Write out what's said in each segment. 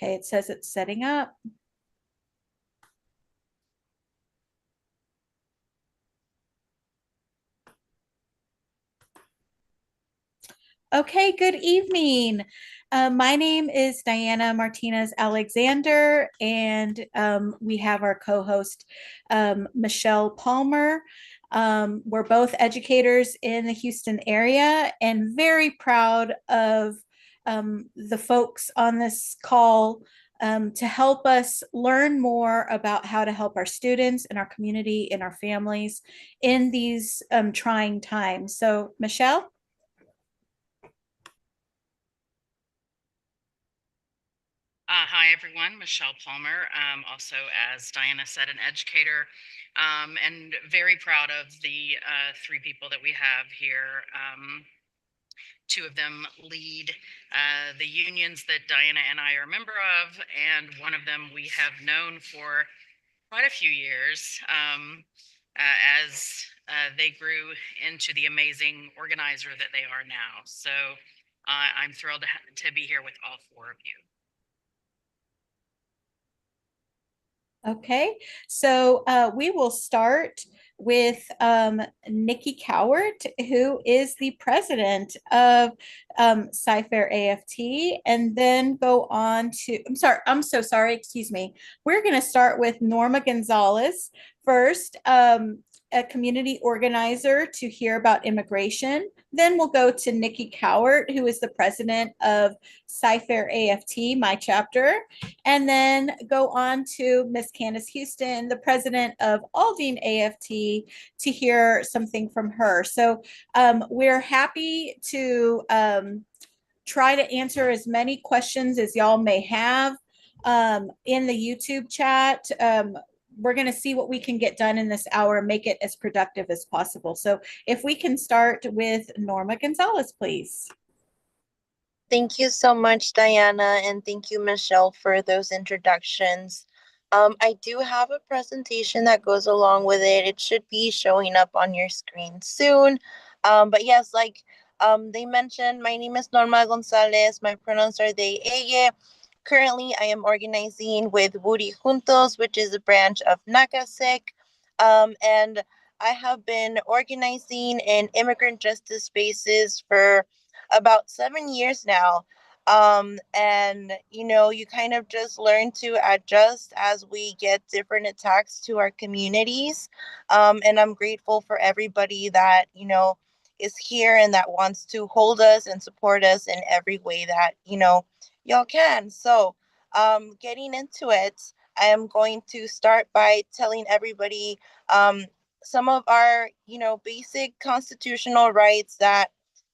Okay, it says it's setting up. Okay, good evening. My name is Diana Martinez Alexander, and we have our co-host, Michelle Palmer. We're both educators in the Houston area and very proud of the folks on this call to help us learn more about how to help our students and our community and our families in these trying times. So, Michelle? Hi, everyone. Michelle Palmer, also, as Diana said, an educator, and very proud of the three people that we have here. Two of them lead the unions that Diana and I are a member of, and one of them we have known for quite a few years as they grew into the amazing organizer that they are now. So I'm thrilled to be here with all four of you. Okay, so we will start with Nikki Cowart, who is the president of Sci-Fair AFT, and then go on to, I'm so sorry, excuse me. We're going to start with Norma Gonzalez first, a community organizer to hear about immigration. Then we'll go to Nikki Cowart, who is the president of Sci-Fair AFT, my chapter, and then go on to Miss Candace Houston, the president of Aldine AFT, to hear something from her. So we're happy to try to answer as many questions as y'all may have in the YouTube chat. We're going to see what we can get done in this hour and make it as productive as possible. So if we can start with Norma Gonzalez, please. Thank you so much, Diana, and thank you, Michelle, for those introductions. I do have a presentation that goes along with it. It should be showing up on your screen soon. But yes, like they mentioned, my name is Norma Gonzalez. My pronouns are they, ella. Currently, I am organizing with Woody Juntos, which is a branch of NACASEC. And I have been organizing in immigrant justice spaces for about 7 years now. And you kind of just learn to adjust as we get different attacks to our communities. And I'm grateful for everybody that, is here and that wants to hold us and support us in every way that, y'all can. So, getting into it, I am going to start by telling everybody some of our, basic constitutional rights that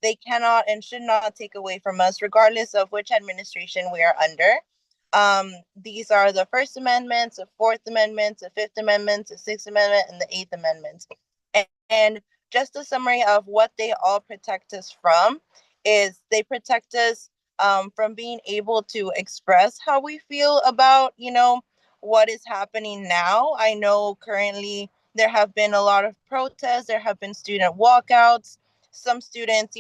they cannot and should not take away from us, regardless of which administration we are under. These are the First Amendment, the Fourth Amendment, the Fifth Amendment, the Sixth Amendment, and the Eighth Amendment. And just a summary of what they all protect us from is they protect us from being able to express how we feel about, what is happening now. I know currently there have been a lot of protests, there have been student walkouts. Some students,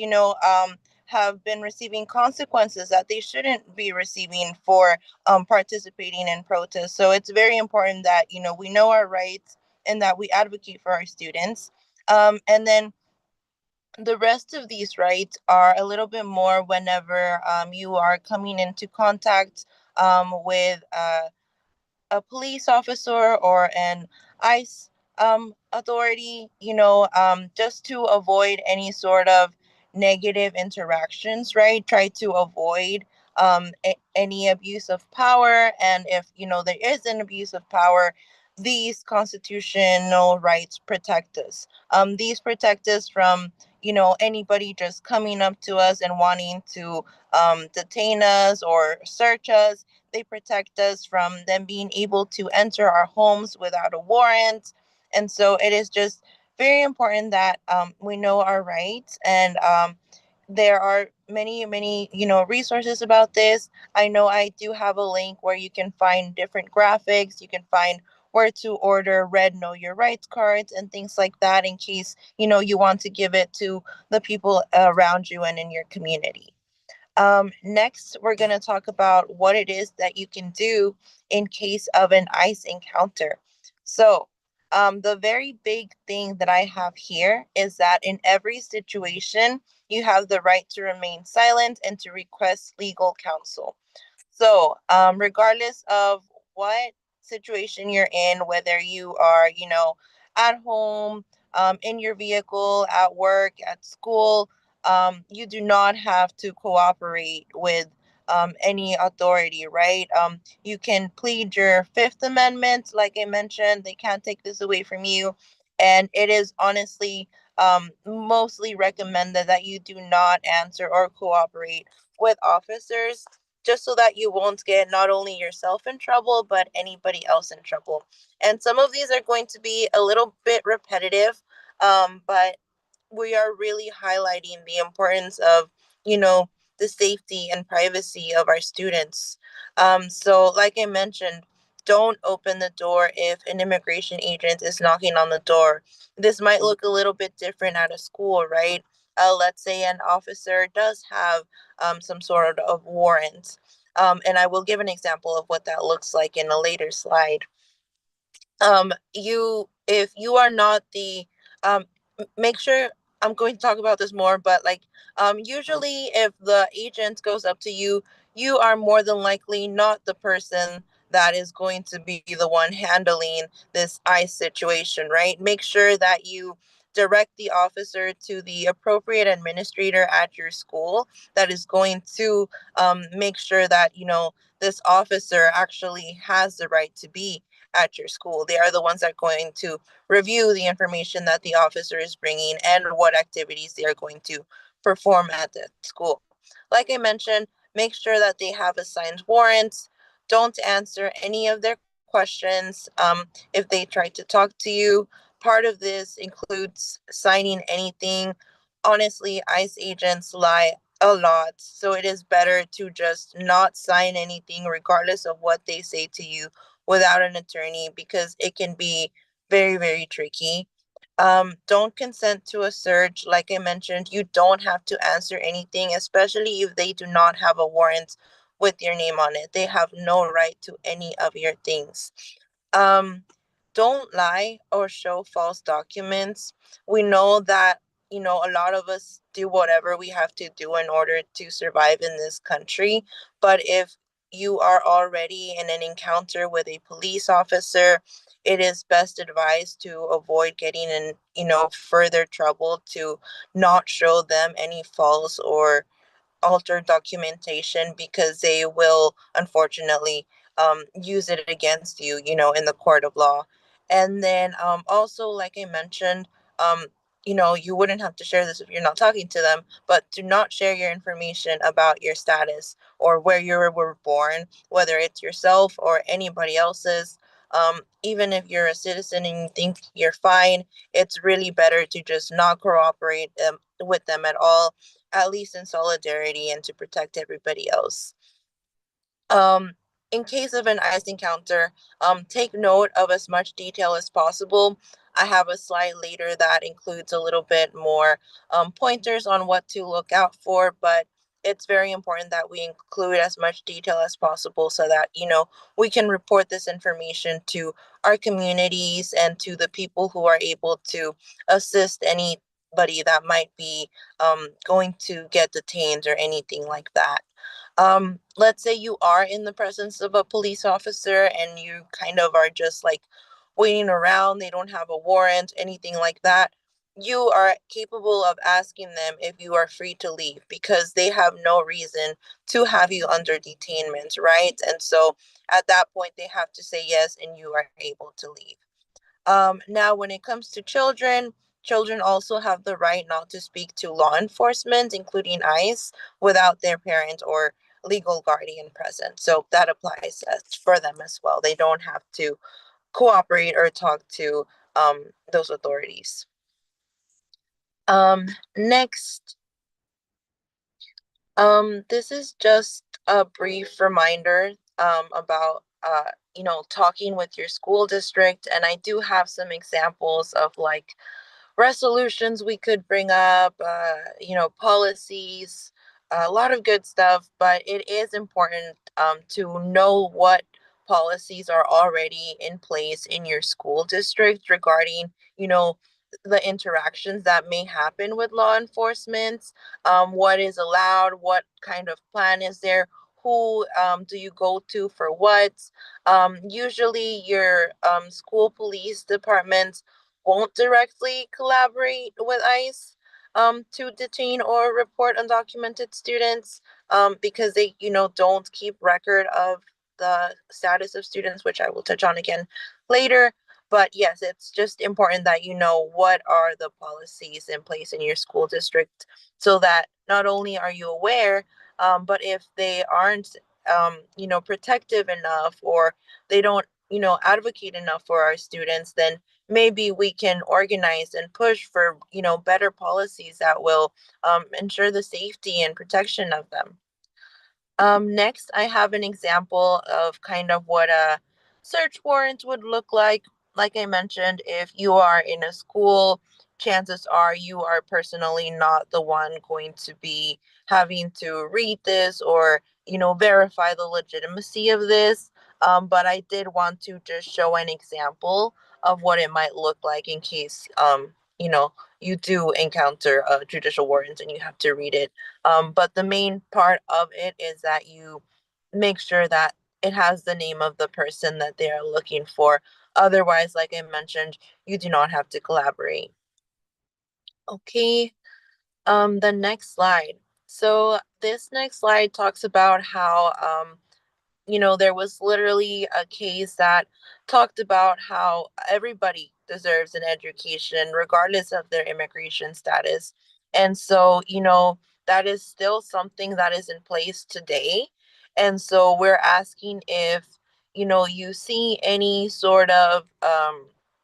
have been receiving consequences that they shouldn't be receiving for participating in protests. So it's very important that, we know our rights and that we advocate for our students. And then the rest of these rights are a little bit more whenever you are coming into contact with a police officer or an ICE authority, just to avoid any sort of negative interactions, right? Try to avoid any abuse of power. And if, there is an abuse of power, these constitutional rights protect us. These protect us from, anybody just coming up to us and wanting to detain us or search us. They protect us from them being able to enter our homes without a warrant. And so it is just very important that we know our rights. And there are many, many, resources about this. I know I do have a link where you can find different graphics. You can find where to order red Know Your Rights cards and things like that in case, you want to give it to the people around you and in your community. Next, we're going to talk about what it is that you can do in case of an ICE encounter. So, the very big thing that I have here is that in every situation, you have the right to remain silent and to request legal counsel. So, regardless of what situation you're in, whether you are, at home, in your vehicle, at work, at school, you do not have to cooperate with any authority, right? You can plead your Fifth Amendment, like I mentioned, they can't take this away from you. And it is honestly mostly recommended that you do not answer or cooperate with officers just so that you won't get not only yourself in trouble, but anybody else in trouble. And some of these are going to be a little bit repetitive, but we are really highlighting the importance of, you know, the safety and privacy of our students. So, like I mentioned, don't open the door if an immigration agent is knocking on the door. This might look a little bit different at a school, right? Let's say an officer does have some sort of warrant. And I will give an example of what that looks like in a later slide. You if you are not the um make sure, I'm going to talk about this more, but like usually if the agent goes up to you, you are more than likely not the person that is going to be the one handling this ICE situation, right? Make sure that you direct the officer to the appropriate administrator at your school that is going to make sure that this officer actually has the right to be at your school. They are the ones that are going to review the information that the officer is bringing and what activities they are going to perform at the school. Like I mentioned, make sure that they have assigned warrants. Don't answer any of their questions if they try to talk to you. Part of this includes signing anything. Honestly, ICE agents lie a lot, so it is better to just not sign anything regardless of what they say to you without an attorney because it can be very, very tricky. Don't consent to a search. Like I mentioned, you don't have to answer anything, especially if they do not have a warrant with your name on it. They have no right to any of your things. Um, don't lie or show false documents. We know that, a lot of us do whatever we have to do in order to survive in this country. But if you are already in an encounter with a police officer, it is best advised to avoid getting in, further trouble, to not show them any false or alter documentation because they will unfortunately use it against you, in the court of law. And then also, like I mentioned, you wouldn't have to share this if you're not talking to them, but do not share your information about your status or where you were born, whether it's yourself or anybody else's. Even if you're a citizen and you think you're fine, it's really better to just not cooperate with them at all, at least in solidarity and to protect everybody else. Um, in case of an ICE encounter, take note of as much detail as possible. I have a slide later that includes a little bit more pointers on what to look out for, but it's very important that we include as much detail as possible so that, we can report this information to our communities and to the people who are able to assist anybody that might be going to get detained or anything like that. Let's say you are in the presence of a police officer and you kind of are just like waiting around, they don't have a warrant, anything like that. You are capable of asking them if you are free to leave because they have no reason to have you under detainment, right? And so at that point, they have to say yes, and you are able to leave. Now, when it comes to children, children also have the right not to speak to law enforcement, including ICE, without their parent or legal guardian present. So that applies for them as well. They don't have to cooperate or talk to those authorities. Next, this is just a brief reminder about talking with your school district, and I do have some examples of resolutions we could bring up, policies, a lot of good stuff, but it is important to know what policies are already in place in your school district regarding, you know, the interactions that may happen with law enforcement, what is allowed, what kind of plan is there, who do you go to for what. Usually, your school police departments won't directly collaborate with ICE to detain or report undocumented students because they, don't keep record of the status of students, which I will touch on again later. But yes, it's just important that you know what are the policies in place in your school district so that not only are you aware, but if they aren't, protective enough or they don't, advocate enough for our students, then maybe we can organize and push for, better policies that will ensure the safety and protection of them. Next, I have an example of kind of what a search warrant would look like. Like I mentioned, if you are in a school, chances are you are personally not the one going to be having to read this or, verify the legitimacy of this. But I did want to just show an example of what it might look like in case, you do encounter a judicial warrant and you have to read it. But the main part of it is that you make sure that it has the name of the person that they are looking for. Otherwise, like I mentioned, you do not have to collaborate. Okay, the next slide. So this next slide talks about how there was literally a case that talked about how everybody deserves an education, regardless of their immigration status. And so, that is still something that is in place today. And so we're asking if, you see any sort of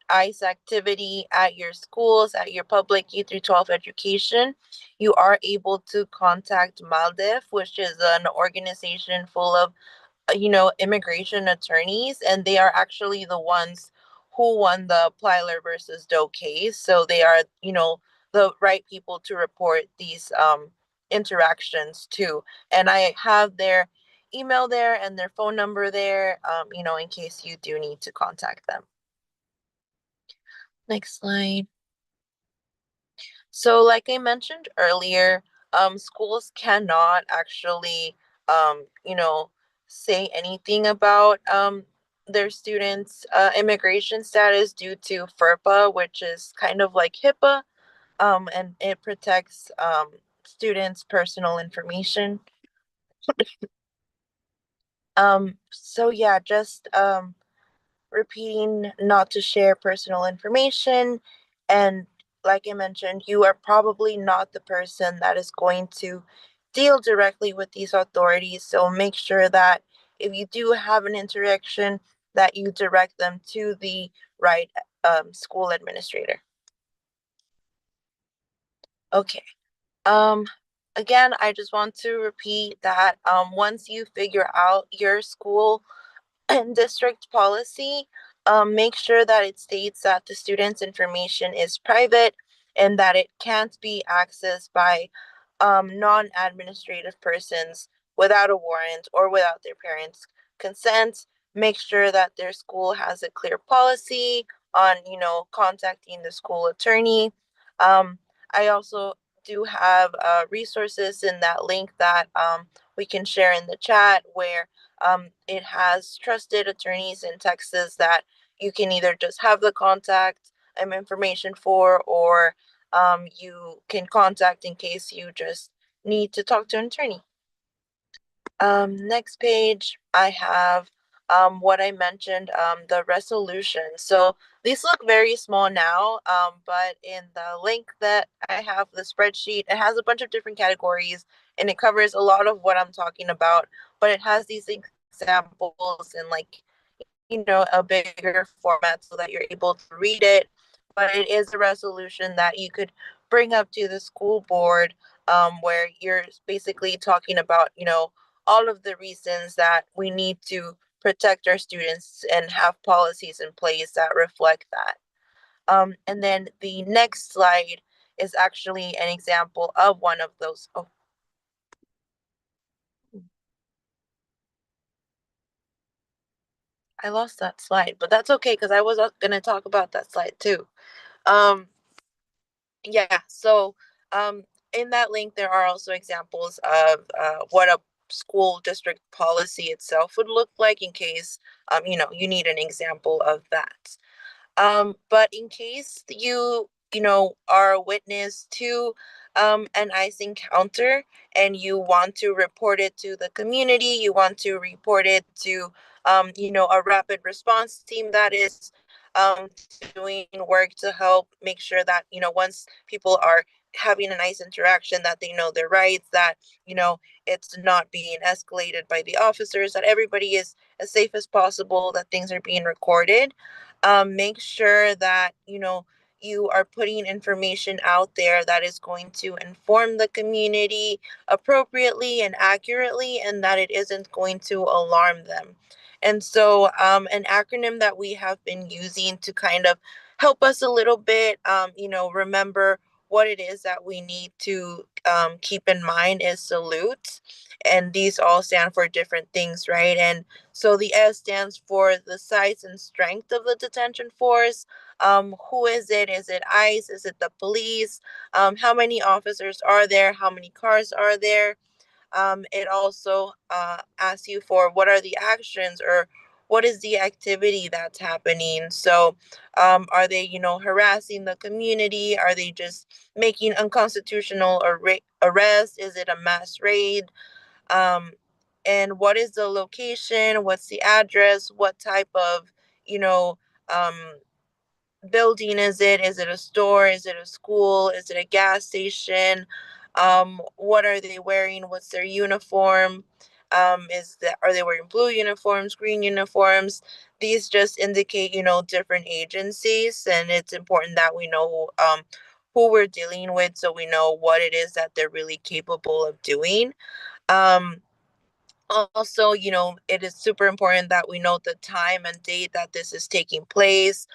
ICE activity at your schools, at your public K through 12 education, you are able to contact MALDEF, which is an organization full of immigration attorneys, and they are actually the ones who won the Plyler versus Doe case. So they are, the right people to report these interactions to. And I have their email there and their phone number there, in case you do need to contact them. Next slide. So, like I mentioned earlier, schools cannot actually, say anything about their students' immigration status due to FERPA, which is kind of like HIPAA, and it protects students' personal information. So yeah, just repeating not to share personal information. And like I mentioned, you are probably not the person that is going to deal directly with these authorities. So make sure that if you do have an interaction, that you direct them to the right school administrator. Okay. Um, Again, I just want to repeat that once you figure out your school and district policy, make sure that it states that the student's information is private and that it can't be accessed by non-administrative persons without a warrant or without their parents' consent. Make sure that their school has a clear policy on, contacting the school attorney. I also do have resources in that link that we can share in the chat where it has trusted attorneys in Texas that you can either just have the contact information for, or you can contact in case you just need to talk to an attorney. Next page, I have what I mentioned, the resolution. So these look very small now, but in the link that I have, the spreadsheet, it has a bunch of different categories and it covers a lot of what I'm talking about, but it has these examples in a bigger format so that you're able to read it. But it is a resolution that you could bring up to the school board, where you're basically talking about, all of the reasons that we need to protect our students and have policies in place that reflect that. And then the next slide is actually an example of one of those. Oh, I lost that slide, but that's okay because I was going to talk about that slide too. Um, yeah, so um, in that link, there are also examples of what a school district policy itself would look like in case you need an example of that. But in case you are a witness to an ICE encounter and you want to report it to the community, you want to report it to a rapid response team that is um, doing work to help make sure that once people are having a nice interaction, that they know their rights, that it's not being escalated by the officers, that everybody is as safe as possible, that things are being recorded. Make sure that you are putting information out there that is going to inform the community appropriately and accurately, and that it isn't going to alarm them. And so an acronym that we have been using to kind of help us a little bit remember what it is that we need to keep in mind is salute. And these all stand for different things, right? And so the S stands for the size and strength of the detention force. Who is it? Is it ICE? Is it the police? How many officers are there? How many cars are there? It also asks you for what are the actions or what is the activity that's happening. So are they harassing the community? Are they just making unconstitutional arrests? Is it a mass raid? um, and what is the location, what's the address, what type of you know um, building is it a store, is it a school, is it a gas station, what are they wearing, what's their uniform, are they wearing blue uniforms, green uniforms? These just indicate different agencies, and it's important that we know who we're dealing with so we know what it is that they're really capable of doing. um, Also, it is super important that we note the time and date that this is taking place.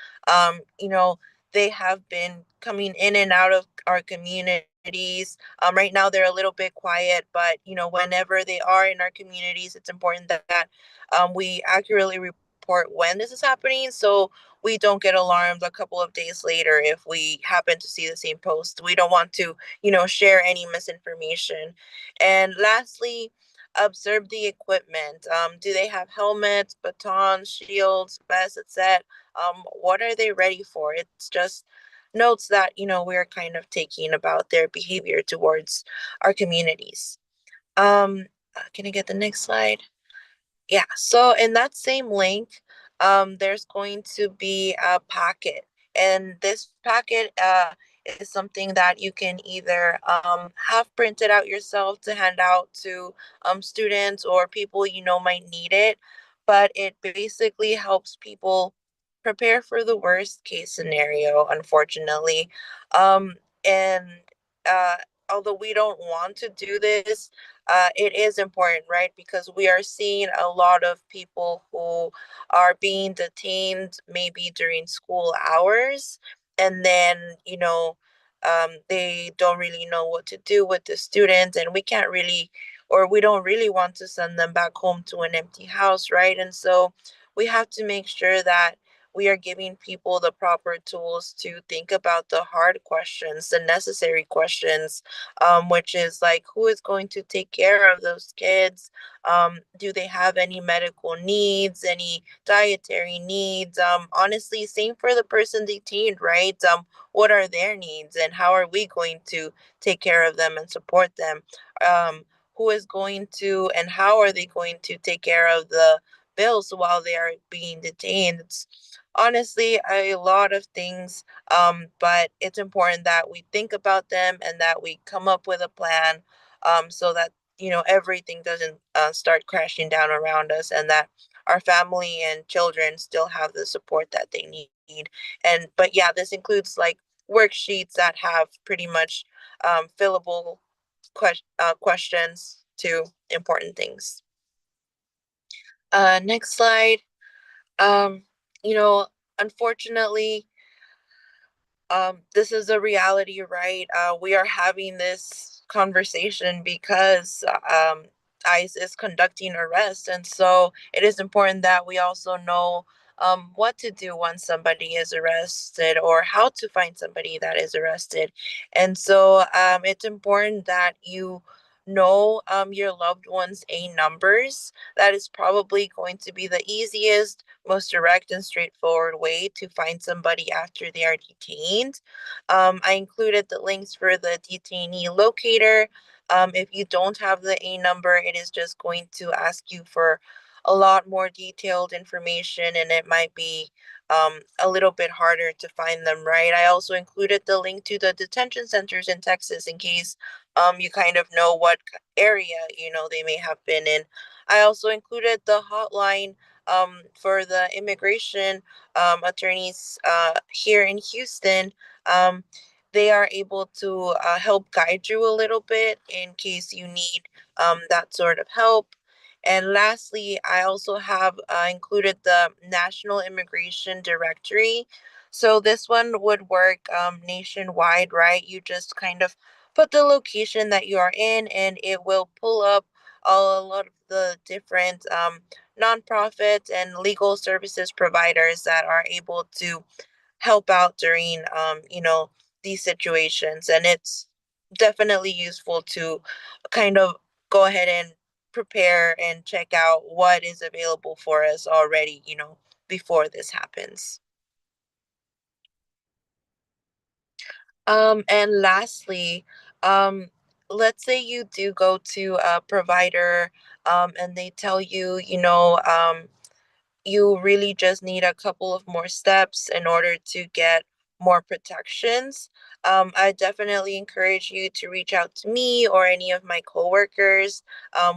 They have been coming in and out of our communities. Right now, they're a little bit quiet, but whenever they are in our communities, it's important that we accurately report when this is happening, so we don't get alarmed a couple of days later if we happen to see the same post. We don't want to, share any misinformation. And lastly, observe the equipment. Do they have helmets, batons, shields, vests, etc.? What are they ready for? It's just notes that we're kind of taking about their behavior towards our communities. Can I get the next slide? Yeah, so in that same link, there's going to be a packet, and this packet is something that you can either have printed out yourself to hand out to students or people might need it, but it basically helps people prepare for the worst case scenario, unfortunately. And uh, although we don't want to do this, it is important, right? Because we are seeing a lot of people who are being detained maybe during school hours, and then, they don't really know what to do with the students, and we can't really, or we don't really want to send them back home to an empty house, right? And so we have to make sure that we are giving people the proper tools to think about the hard questions, the necessary questions, which is like, who is going to take care of those kids? Do they have any medical needs, any dietary needs? Honestly, same for the person detained, right? What are their needs, and how are we going to take care of them and support them? Um, who is going to, and how are they going to take care of the bills while they are being detained? It's honestly a lot of things, but it's important that we think about them and that we come up with a plan, so that everything doesn't start crashing down around us, and that our family and children still have the support that they need. And but yeah, this includes like worksheets that have pretty much fillable questions to important things. Next slide. um you know Unfortunately, this is a reality, right? We are having this conversation because ICE is conducting arrests. And so it is important that we also know what to do once somebody is arrested or how to find somebody that is arrested. And so it's important that you know your loved one's A numbers. That is probably going to be the easiest, most direct and straightforward way to find somebody after they are detained. I included the links for the detainee locator. If you don't have the A number, it is just going to ask you for a lot more detailed information, and it might be a little bit harder to find them, right? I also included the link to the detention centers in Texas in case you kind of know what area, they may have been in. I also included the hotline for the immigration attorneys here in Houston. Um, they are able to help guide you a little bit in case you need that sort of help. And lastly, I also have included the National Immigration Directory. So this one would work nationwide, right? You just kind of put the location that you are in, and it will pull up a lot of the different nonprofits and legal services providers that are able to help out during these situations. And it's definitely useful to kind of go ahead and prepare and check out what is available for us already, before this happens. And lastly, um let's say you do go to a provider and they tell you, you really just need a couple of more steps in order to get more protections. I definitely encourage you to reach out to me or any of my coworkers,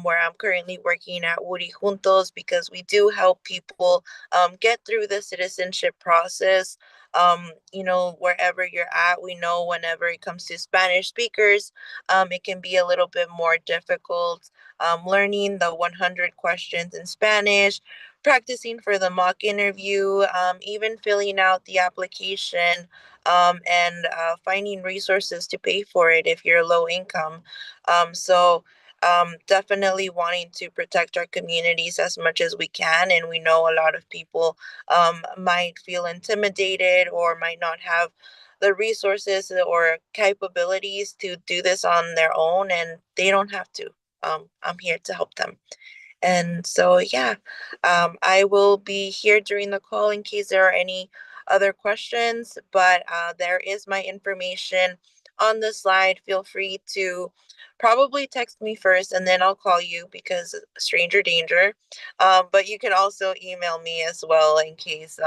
where I'm currently working at Woody Juntos, because we do help people get through the citizenship process. Wherever you're at, we know whenever it comes to Spanish speakers, it can be a little bit more difficult learning the 100 questions in Spanish, practicing for the mock interview, even filling out the application, and finding resources to pay for it if you're low income. So definitely wanting to protect our communities as much as we can. And we know a lot of people might feel intimidated or might not have the resources or capabilities to do this on their own, and they don't have to. I'm here to help them. And so, yeah, I will be here during the call in case there are any other questions, but there is my information on the slide. Feel free to probably text me first and then I'll call you because stranger danger. But you can also email me as well in case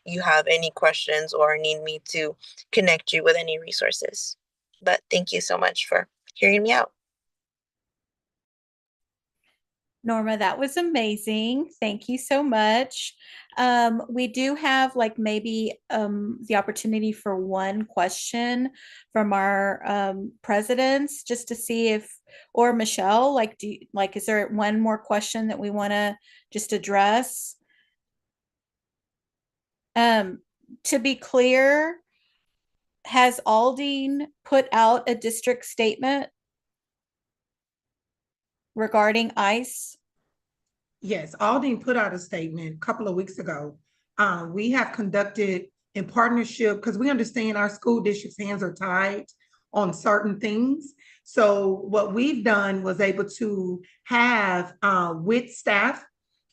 you have any questions or need me to connect you with any resources. But thank you so much for hearing me out. Norma, that was amazing. Thank you so much. We do have like maybe the opportunity for one question from our presidents just to see if, or Michelle, like, is there one more question that we want to just address? Um, to be clear, has Aldine put out a district statement regarding ICE? Yes, Aldine put out a statement a couple of weeks ago. We have conducted in partnership because we understand our school district's hands are tied on certain things. So what we've done was able to have with staff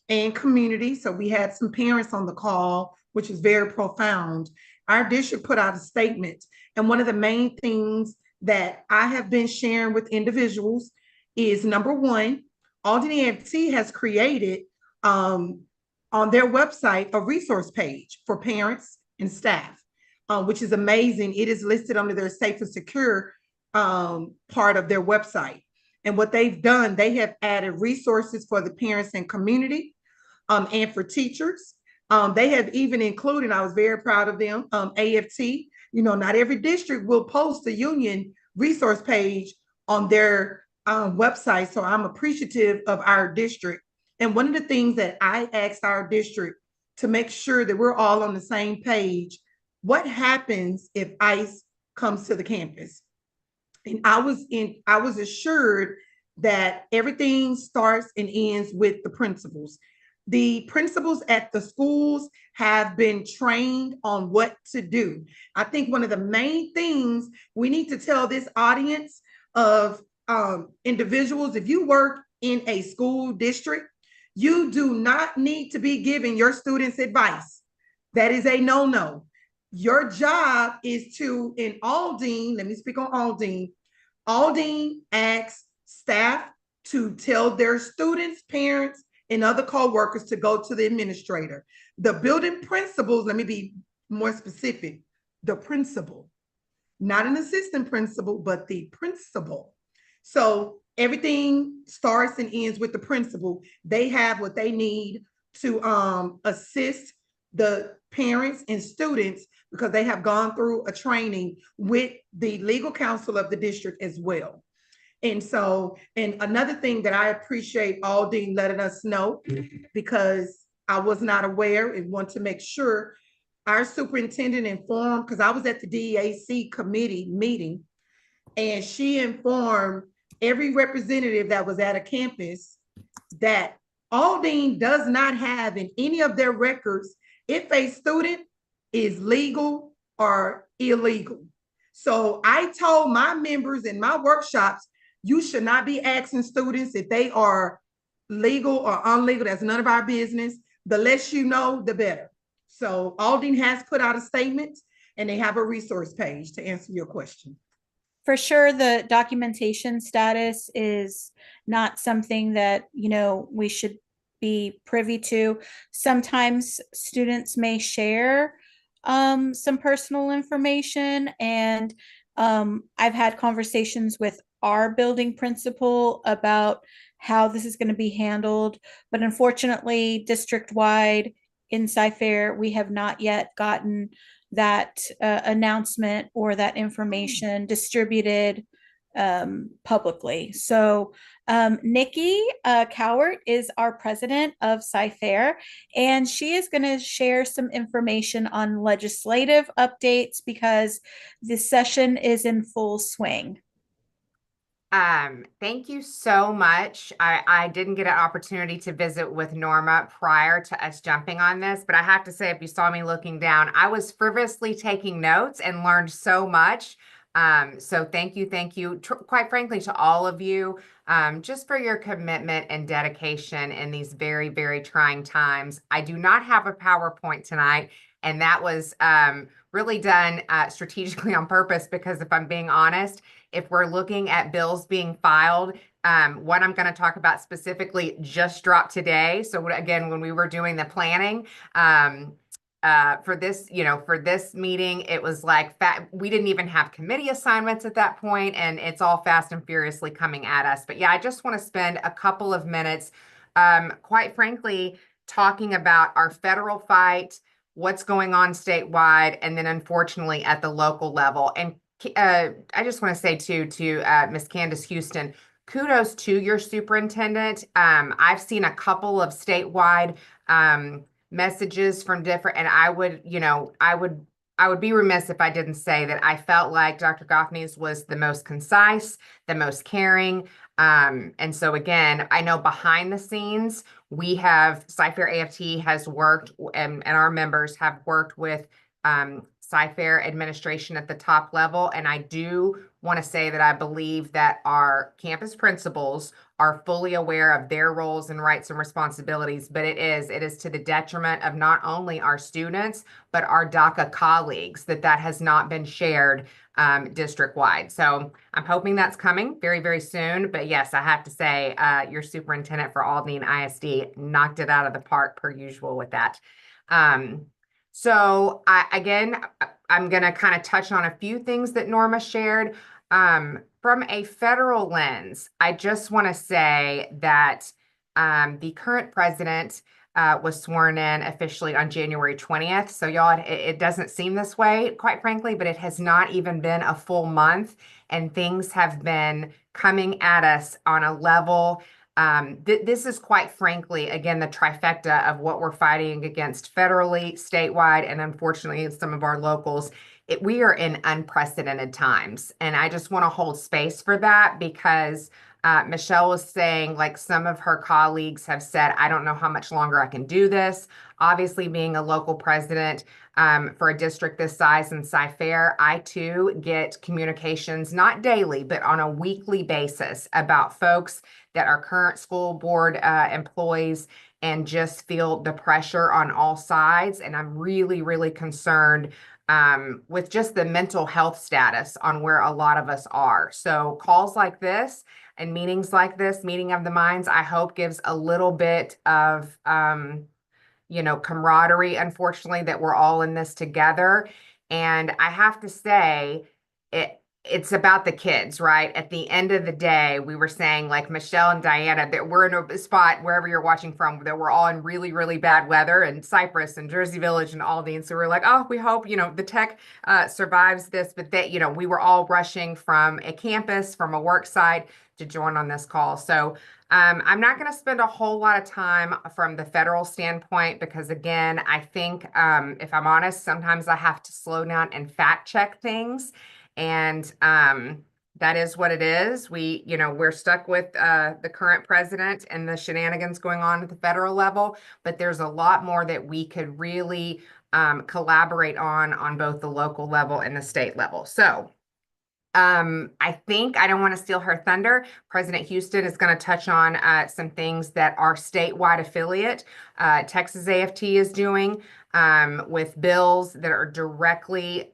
and community. So we had some parents on the call, which is very profound. Our district put out a statement. And one of the main things that I have been sharing with individuals is number one, Aldine AFT has created on their website a resource page for parents and staff, which is amazing. It is listed under their safe and secure part of their website. And what they've done, they have added resources for the parents and community and for teachers. They have even included, I was very proud of them, AFT. Not every district will post a union resource page on their website. So I'm appreciative of our district. And one of the things that I asked our district to make sure that we're all on the same page, what happens if ICE comes to the campus? And I was assured that everything starts and ends with the principals. The principals at the schools have been trained on what to do. I think one of the main things we need to tell this audience of individuals, if you work in a school district, you do not need to be giving your students advice. That is a no-no. Your job is to, in Aldine, let me speak on Aldine. Aldine asks staff to tell their students, parents, and other co-workers to go to the administrator. The building principals, let me be more specific, the principal, not an assistant principal, but the principal. So everything starts and ends with the principal. They have what they need to assist the parents and students because they have gone through a training with the legal counsel of the district as well. And so, and another thing that I appreciate Aldine letting us know, because I was not aware and want to make sure our superintendent informed, because I was at the DEAC committee meeting, and she informed every representative that was at a campus that Aldine does not have in any of their records if a student is legal or illegal. So I told my members in my workshops, you should not be asking students if they are legal or illegal. That's none of our business. The less you know, the better. So Aldine has put out a statement and they have a resource page to answer your question. For sure, the documentation status is not something that, we should be privy to. Sometimes students may share some personal information, and I've had conversations with our building principal about how this is going to be handled. But unfortunately, district-wide in Cy-Fair, we have not yet gotten that announcement or that information distributed publicly. So Nikki Cowart is our president of Cy-Fair, and she is going to share some information on legislative updates because this session is in full swing. Thank you so much. I didn't get an opportunity to visit with Norma prior to us jumping on this, but I have to say, if you saw me looking down, I was frivolously taking notes and learned so much. So thank you, quite frankly, to all of you, just for your commitment and dedication in these very, very trying times. I do not have a PowerPoint tonight, and that was really done strategically on purpose, because if I'm being honest, if we're looking at bills being filed, what I'm going to talk about specifically just dropped today. So again, when we were doing the planning for this meeting, it was like we didn't even have committee assignments at that point, and it's all fast and furiously coming at us. But yeah, I just want to spend a couple of minutes, quite frankly, talking about our federal fight, what's going on statewide, and then unfortunately at the local level. And I just want to say to Ms. Candace Houston, kudos to your superintendent. I've seen a couple of statewide messages from different, and I would be remiss if I didn't say that I felt like Dr. Goffney's was the most concise, the most caring. And so again, I know behind the scenes, we have Cy-Fair AFT has worked, and our members have worked with Cy-Fair administration at the top level. And I do want to say that I believe that our campus principals are fully aware of their roles and rights and responsibilities, but it is to the detriment of not only our students, but our DACA colleagues that has not been shared district-wide. So I'm hoping that's coming very, very soon. But yes, I have to say your superintendent for Aldine ISD knocked it out of the park per usual with that. So I'm going to kind of touch on a few things that Norma shared. From a federal lens, I just want to say that the current president was sworn in officially on January 20th. So y'all, it doesn't seem this way, quite frankly, but it has not even been a full month, and things have been coming at us on a level. This is quite frankly, again, the trifecta of what we're fighting against federally, statewide, and unfortunately in some of our locals. We are in unprecedented times. And I just want to hold space for that because Michelle was saying, like, some of her colleagues have said, I don't know how much longer I can do this. Obviously, being a local president for a district this size in Cy-Fair, I too get communications, not daily, but on a weekly basis about folks that are current school board employees and just feel the pressure on all sides. And I'm really, really concerned with just the mental health status on where a lot of us are. So calls like this and meetings like this, meeting of the minds, I hope gives a little bit of, camaraderie, unfortunately, that we're all in this together. And I have to say, it's about the kids, right? At the end of the day, we were saying, like Michelle and Diana, that we're in a spot wherever you're watching from, that we're all in really, really bad weather, and Cypress and Jersey Village and Aldine. So we're like, oh, we hope, the tech survives this. But that, we were all rushing from a campus, from a work site to join on this call. So I'm not going to spend a whole lot of time from the federal standpoint, because again, I think if I'm honest, sometimes I have to slow down and fact check things. And that is what it is. We're stuck with the current president and the shenanigans going on at the federal level, but there's a lot more that we could really collaborate on both the local level and the state level. So I think, I don't want to steal her thunder, President Houston is going to touch on some things that our statewide affiliate, Texas AFT, is doing with bills that are directly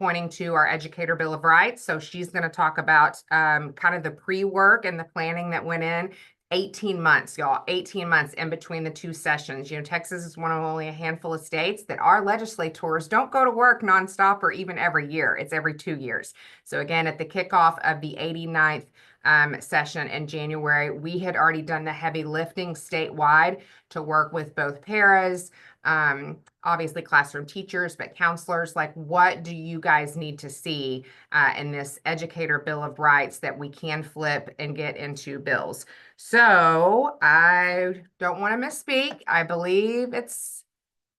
pointing to our Educator Bill of Rights. So she's going to talk about kind of the pre-work and the planning that went in. 18 months, y'all, 18 months in between the two sessions. Texas is one of only a handful of states that our legislators don't go to work nonstop or even every year. It's every 2 years. So again, at the kickoff of the 89th session in January, we had already done the heavy lifting statewide to work with both paras, obviously classroom teachers, but counselors. Like, what do you guys need to see in this Educator Bill of Rights that we can flip and get into bills? So I don't want to misspeak. I believe it's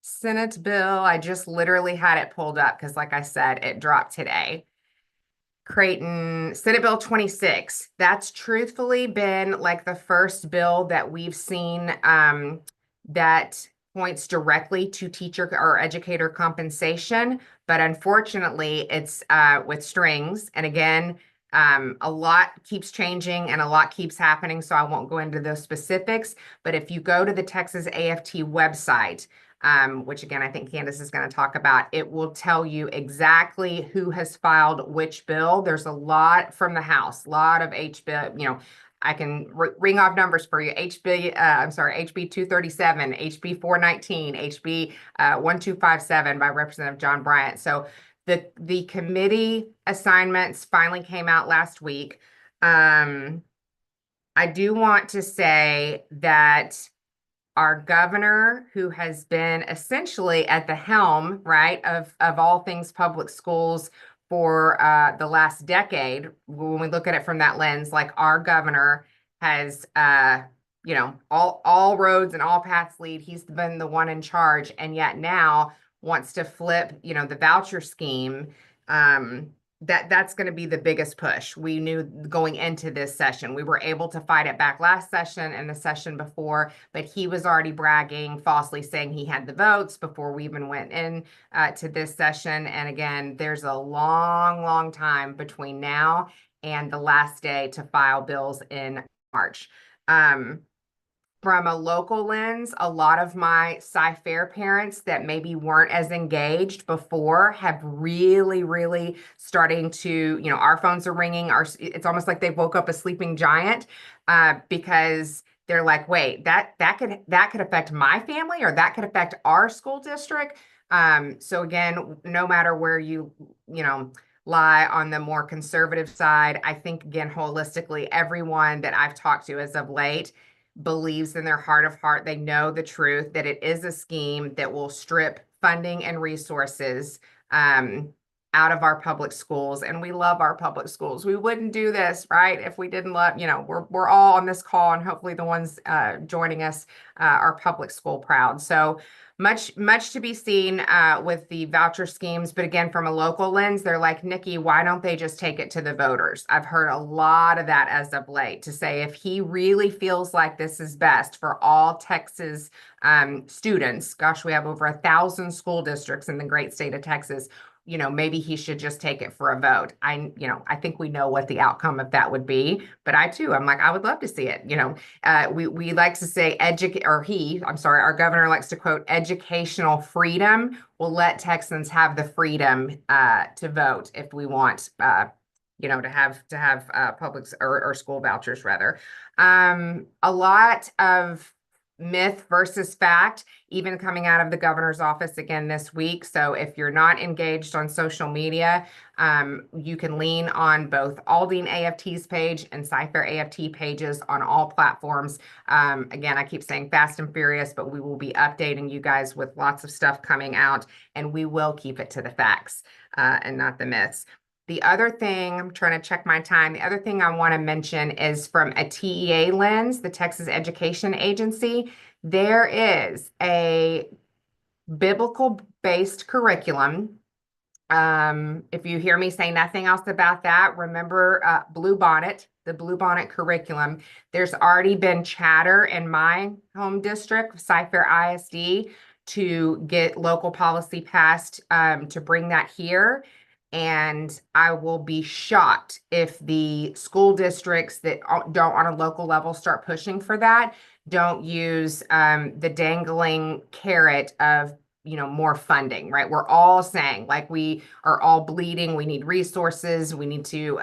Senate bill. I just literally had it pulled up because, like I said, it dropped today. Creighton, Senate Bill 26. That's truthfully been like the first bill that we've seen that points directly to teacher or educator compensation. But unfortunately, it's with strings. And again, a lot keeps changing and a lot keeps happening, so I won't go into those specifics. But if you go to the Texas AFT website, which again, I think Candace is going to talk about, it will tell you exactly who has filed which bill. There's a lot from the House, a lot of HB, I can ring off numbers for you. HB 237, HB 419, HB 1257 by Representative John Bryant. So the committee assignments finally came out last week. I do want to say that our governor, who has been essentially at the helm, right, of all things public schools for the last decade, when we look at it from that lens, like, our governor has, all roads and all paths lead. He's been the one in charge, and yet now wants to flip, the voucher scheme. That's going to be the biggest push. We knew going into this session. We were able to fight it back last session and the session before, but he was already bragging, falsely saying he had the votes before we even went in to this session. And again, there's a long, long time between now and the last day to file bills in March. From a local lens, a lot of my Cy-Fair parents that maybe weren't as engaged before have really, really starting to, our phones are ringing. It's almost like they woke up a sleeping giant because they're like, wait, that could affect my family, or that could affect our school district. So again, no matter where you lie on the more conservative side, I think, again, holistically, everyone that I've talked to as of late believes in their heart of heart, they know the truth, that it is a scheme that will strip funding and resources out out of our public schools, and we love our public schools. We wouldn't do this, right, if we didn't love, we're all on this call, and hopefully the ones joining us are public school proud. So much to be seen with the voucher schemes, but again, from a local lens, they're like, Nikki, why don't they just take it to the voters? I've heard a lot of that as of late, to say if he really feels like this is best for all Texas students, gosh, we have over 1,000 school districts in the great state of Texas, maybe he should just take it for a vote. I think we know what the outcome of that would be, but I'm like, I would love to see it. We like to say our governor likes to quote, educational freedom will let Texans have the freedom to vote if we want, to have public or school vouchers rather. A lot of myth versus fact, even coming out of the governor's office again this week. So if you're not engaged on social media, you can lean on both Aldine AFT's page and Cy-Fair AFT pages on all platforms. Again, I keep saying fast and furious, but we will be updating you guys with lots of stuff coming out, and we will keep it to the facts and not the myths. The other thing, I'm trying to check my time. The other thing I want to mention is from a TEA lens, the Texas Education Agency. There is a biblical-based curriculum. If you hear me say nothing else about that, remember the Bluebonnet curriculum. There's already been chatter in my home district, Cy-Fair ISD, to get local policy passed to bring that here. And I will be shocked if the school districts that don't on a local level start pushing for that, don't use the dangling carrot of, more funding, right? We're all saying, like, we are all bleeding. We need resources. We need to,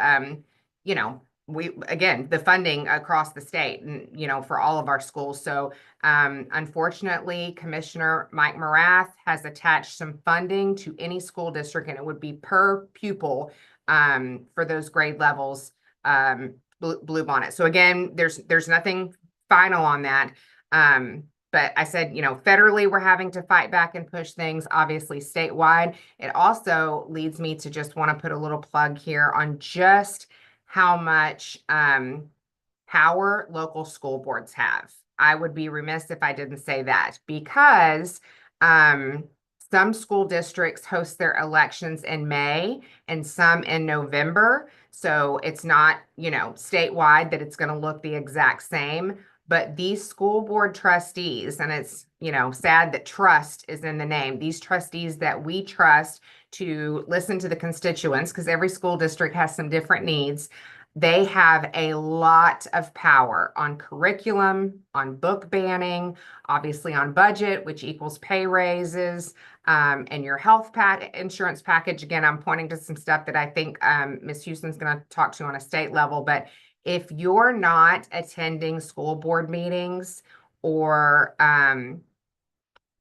the funding across the state and, for all of our schools. So unfortunately, Commissioner Mike Morath has attached some funding to any school district, and it would be per pupil for those grade levels, Bluebonnet. So again, there's nothing final on that. But I said, federally, we're having to fight back and push things, obviously statewide. It also leads me to just want to put a little plug here on just how much power local school boards have. I would be remiss if I didn't say that, because some school districts host their elections in May and some in November. So it's not, statewide that it's going to look the exact same. But these school board trustees, and it's, sad that trust is in the name, these trustees that we trust to listen to the constituents, because every school district has some different needs, they have a lot of power on curriculum, on book banning, obviously on budget, which equals pay raises, and your health insurance package. Again, I'm pointing to some stuff that I think Ms. Houston's going to talk to on a state level, but if you're not attending school board meetings or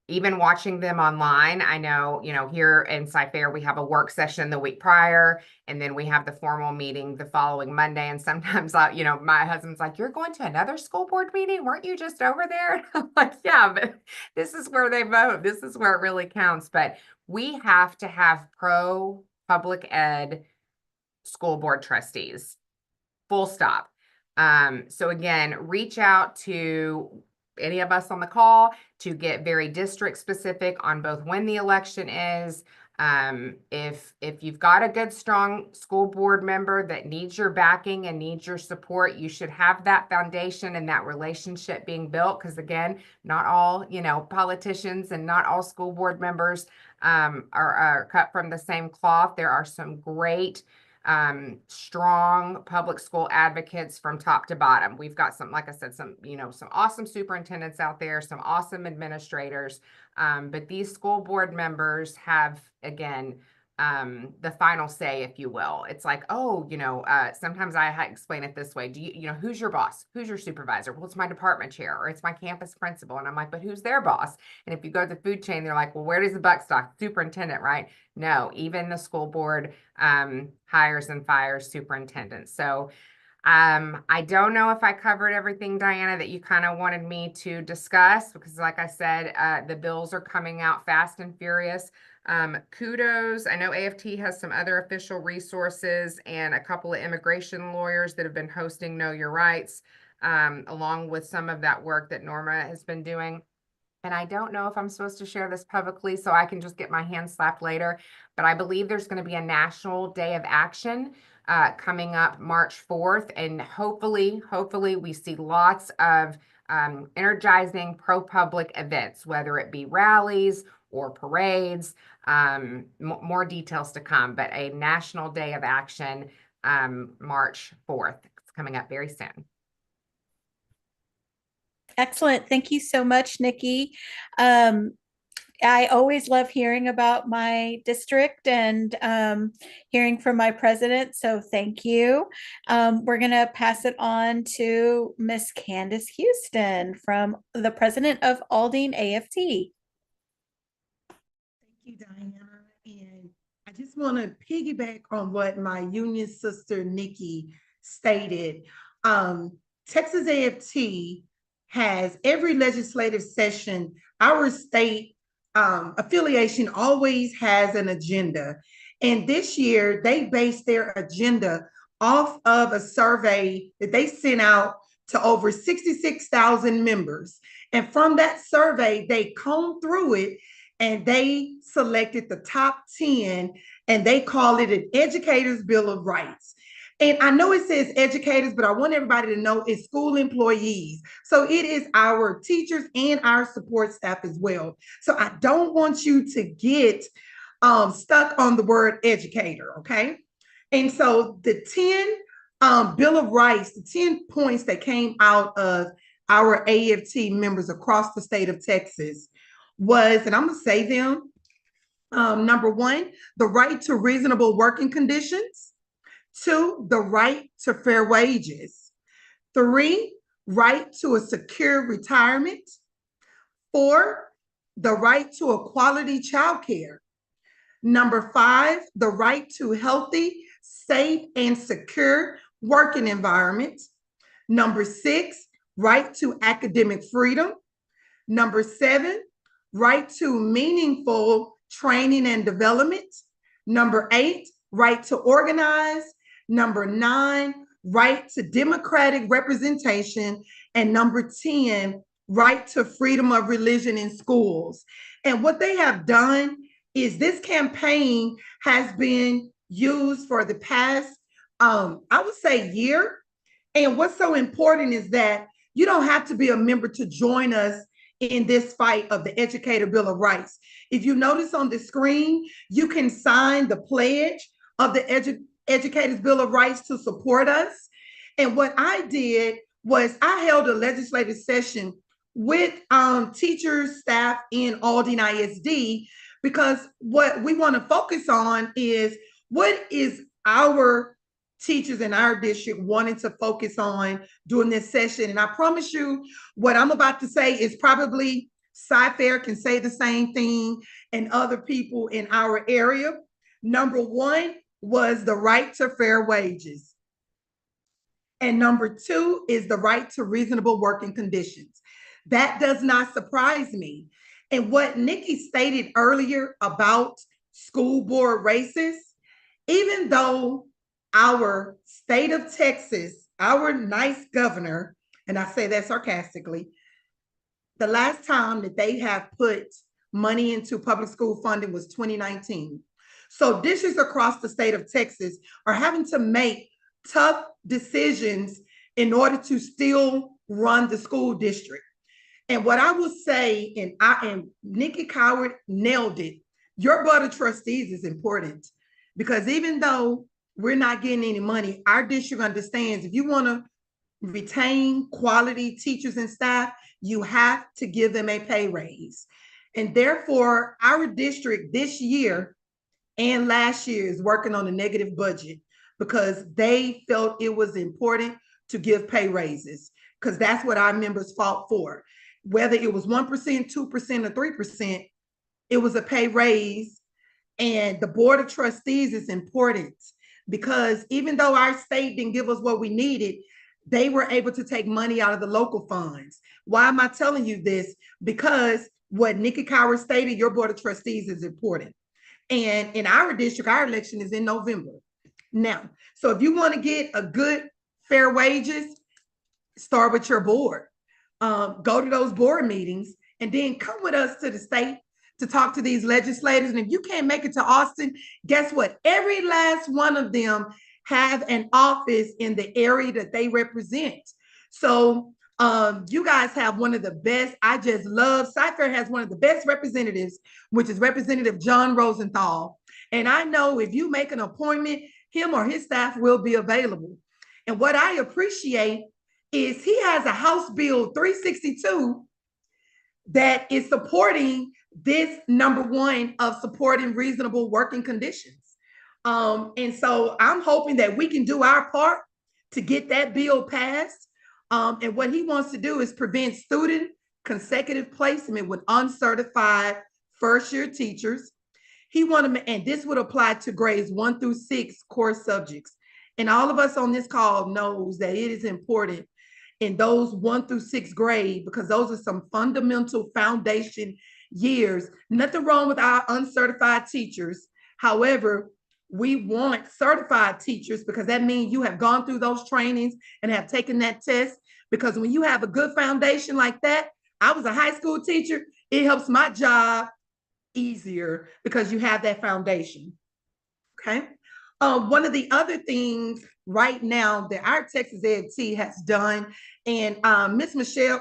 even watching them online, I know, here in Cy-Fair, we have a work session the week prior, and then we have the formal meeting the following Monday. And sometimes, my husband's like, you're going to another school board meeting? Weren't you just over there? And I'm like, yeah, but this is where they vote. This is where it really counts. But we have to have pro public ed school board trustees. Full stop. So again, reach out to any of us on the call to get very district specific on both when the election is. If you've got a good, strong school board member that needs your backing and needs your support, you should have that foundation and that relationship being built. Because again, not all, politicians and not all school board members are cut from the same cloth. There are some great strong public school advocates from top to bottom. We've got some, like I said, some awesome superintendents out there, some awesome administrators. But these school board members have, again, the final say, if you will. It's like, sometimes I explain it this way. Do who's your boss? Who's your supervisor? Well, it's my department chair or it's my campus principal. And I'm like, but who's their boss? And if you go to the food chain, they're like, well, where does the buck stop? Superintendent, right? No, even the school board hires and fires superintendents. So I don't know if I covered everything, Diana, that you kind of wanted me to discuss, because like I said, the bills are coming out fast and furious. Kudos. I know AFT has some other official resources and a couple of immigration lawyers that have been hosting Know Your Rights, along with some of that work that Norma has been doing. And I don't know if I'm supposed to share this publicly, so I can just get my hand slapped later, but I believe there's going to be a National Day of Action coming up March 4th. And hopefully we see lots of energizing pro-public events, whether it be rallies or parades. More details to come, but a National Day of Action March 4th. It's coming up very soon. Excellent. Thank you so much, Nikki. I always love hearing about my district and hearing from my president. So thank you. We're going to pass it on to Miss Candace Houston, from the president of Aldine AFT. Thank you, Diana. And I just want to piggyback on what my union sister, Nikki, stated. Texas AFT has every legislative session, our state affiliation always has an agenda. And this year, they based their agenda off of a survey that they sent out to over 66,000 members. And from that survey, they combed through it and they selected the top 10, and they call it an Educators Bill of Rights. And I know it says educators, but I want everybody to know it's school employees. So it is our teachers and our support staff as well. So I don't want you to get stuck on the word educator, okay? And so the 10 Bill of Rights, the 10 points that came out of our AFT members across the state of Texas was, and I'm gonna say them, number 1, the right to reasonable working conditions. 2, the right to fair wages. 3, right to a secure retirement. 4, the right to a quality childcare. Number 5, the right to healthy, safe, and secure working environment. Number 6, right to academic freedom. Number 7, right to meaningful training and development. Number 8, right to organize. Number 9, right to democratic representation. And number 10, right to freedom of religion in schools. And what they have done is this campaign has been used for the past, I would say, year. And what's so important is that you don't have to be a member to join us in this fight of the Educator Bill of Rights. If you notice on the screen, you can sign the pledge of the Educators Bill of Rights to support us. And what I did was I held a legislative session with teachers, staff in Aldine ISD, because what we want to focus on is what is our teachers in our district wanting to focus on during this session. And I promise you, what I'm about to say is probably Cy-Fair can say the same thing, and other people in our area. Number 1 was the right to fair wages. And number 2 is the right to reasonable working conditions. That does not surprise me. And what Nikki stated earlier about school board races, even though our state of Texas, our nice governor, and I say that sarcastically, the last time that they have put money into public school funding was 2019. So districts across the state of Texas are having to make tough decisions in order to still run the school district. And what I will say, and Nikki Cowart nailed it, your board of trustees is important, because even though we're not getting any money, our district understands if you want to retain quality teachers and staff, you have to give them a pay raise. And therefore, our district this year and last year is working on a negative budget because they felt it was important to give pay raises, because that's what our members fought for. Whether it was 1%, 2%, or 3%, it was a pay raise. And the board of trustees is important because even though our state didn't give us what we needed, they were able to take money out of the local funds. Why am I telling you this? Because what Nikki Coward stated, your board of trustees is important. And in our district, our election is in November. Now, so if you want to get a good, fair wages, start with your board. Go to those board meetings and then come with us to the state to talk to these legislators. And if you can't make it to Austin, guess what? Every last one of them have an office in the area that they represent. So you guys have one of the best. I just love, Cy-Fair has one of the best representatives, which is Representative John Rosenthal. And I know if you make an appointment, him or his staff will be available. And what I appreciate is he has a House Bill 362 that is supporting this number one of supporting reasonable working conditions. And so I'm hoping that we can do our part to get that bill passed. And what he wants to do is prevent student consecutive placement with uncertified first-year teachers. He wanted, and this would apply to grades 1 through 6 core subjects. And all of us on this call knows that it is important in those 1 through 6 grade, because those are some fundamental foundation years. Nothing wrong with our uncertified teachers. However, we want certified teachers because that means you have gone through those trainings and have taken that test. Because when you have a good foundation like that, I was a high school teacher, it helps my job easier because you have that foundation. Okay. One of the other things right now that our Texas A&T has done, and Miss Michelle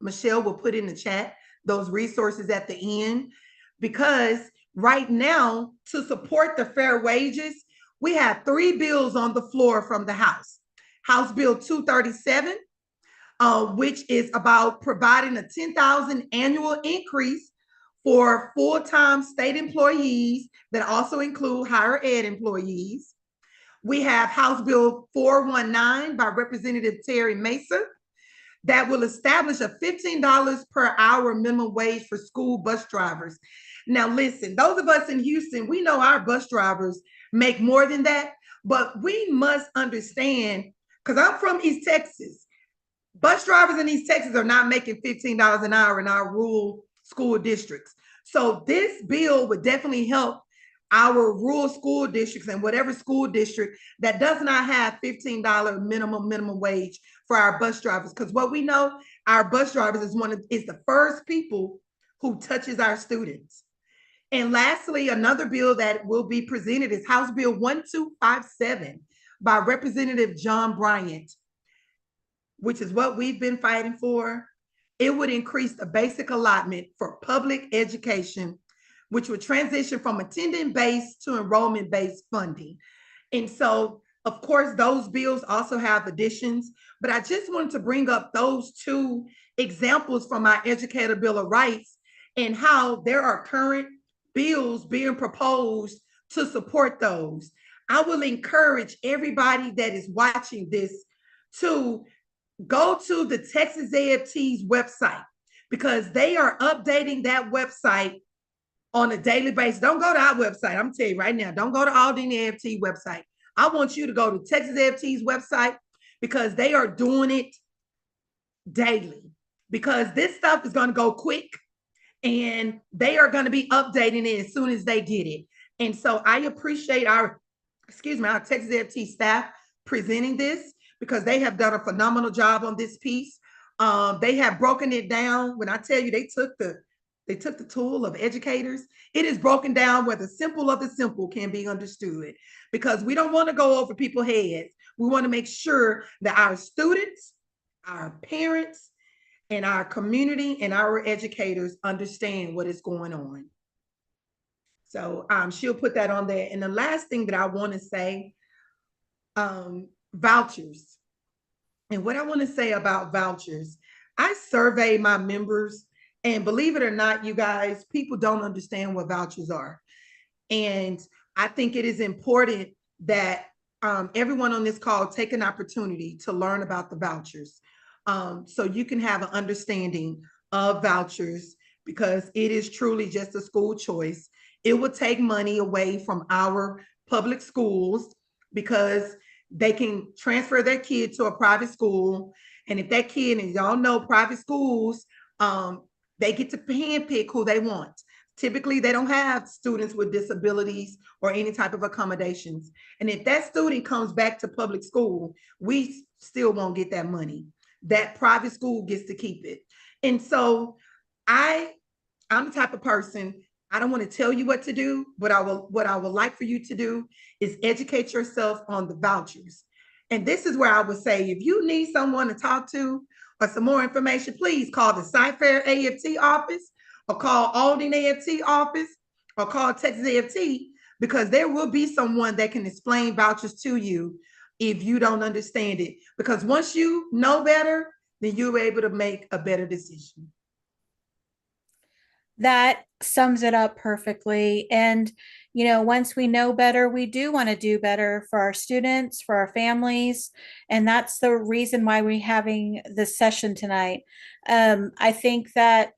will put in the chat those resources at the end, because right now, to support the fair wages, we have 3 bills on the floor from the House. House Bill 237, which is about providing a $10,000 annual increase for full-time state employees that also include higher ed employees. We have House Bill 419 by Representative Terry Mesa that will establish a $15 per hour minimum wage for school bus drivers. Now, listen, those of us in Houston, we know our bus drivers make more than that, but we must understand, because I'm from East Texas, bus drivers in East Texas are not making $15 an hour in our rural school districts. So this bill would definitely help our rural school districts and whatever school district that does not have $15 minimum wage for our bus drivers. Because what we know, our bus drivers is the first people who touches our students. And lastly, another bill that will be presented is House Bill 1257 by Representative John Bryant, which is what we've been fighting for. It would increase the basic allotment for public education, which would transition from attendance-based to enrollment-based funding. And so, of course, those bills also have additions, but I just wanted to bring up those 2 examples from our Educator Bill of Rights and how there are current bills being proposed to support those. I will encourage everybody that is watching this to go to the Texas A&T's website, because they are updating that website on a daily basis. Don't go to our website. I'm telling you right now, don't go to Aldine A&T website. I want you to go to Texas A&T's website, because they are doing it daily, because this stuff is going to go quick and they are going to be updating it as soon as they get it. And so I appreciate our Texas A&T staff presenting this, because they have done a phenomenal job on this piece. They have broken it down. When I tell you they took the tool of educators, it is broken down where the simple of the simple can be understood, because we don't want to go over people's heads. We want to make sure that our students, our parents, and our community and our educators understand what is going on. So she'll put that on there. And the last thing that I want to say, vouchers. And what I want to say about vouchers, I surveyed my members, and believe it or not, you guys, people don't understand what vouchers are. And I think it is important that everyone on this call take an opportunity to learn about the vouchers, so you can have an understanding of vouchers, because it is truly just a school choice. It will take money away from our public schools. because they can transfer their kid to a private school. And if that kid, and y'all know private schools, they get to handpick who they want. Typically, they don't have students with disabilities or any type of accommodations. And if that student comes back to public school, we still won't get that money. That private school gets to keep it. And so I'm the type of person, I don't want to tell you what to do, but what I would like for you to do is educate yourself on the vouchers. And this is where I would say, if you need someone to talk to or some more information, please call the Cy-Fair AFT office, or call Aldine AFT office, or call Texas AFT, because there will be someone that can explain vouchers to you if you don't understand it. Because once you know better, then you'll be able to make a better decision. That sums it up perfectly. And, once we know better, we do want to do better for our students, for our families. And that's the reason why we're having this session tonight. I think that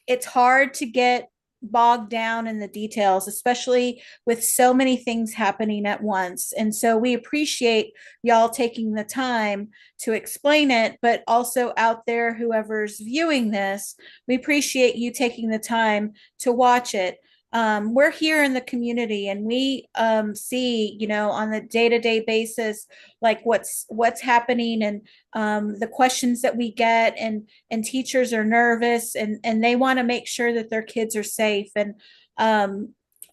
it's hard to get bogged down in the details, especially with so many things happening at once. And so we appreciate y'all taking the time to explain it, but also out there, whoever's viewing this, we appreciate you taking the time to watch it. We're here in the community, and we see, on the day-to-day basis, like what's happening, and the questions that we get, and teachers are nervous, and they want to make sure that their kids are safe, and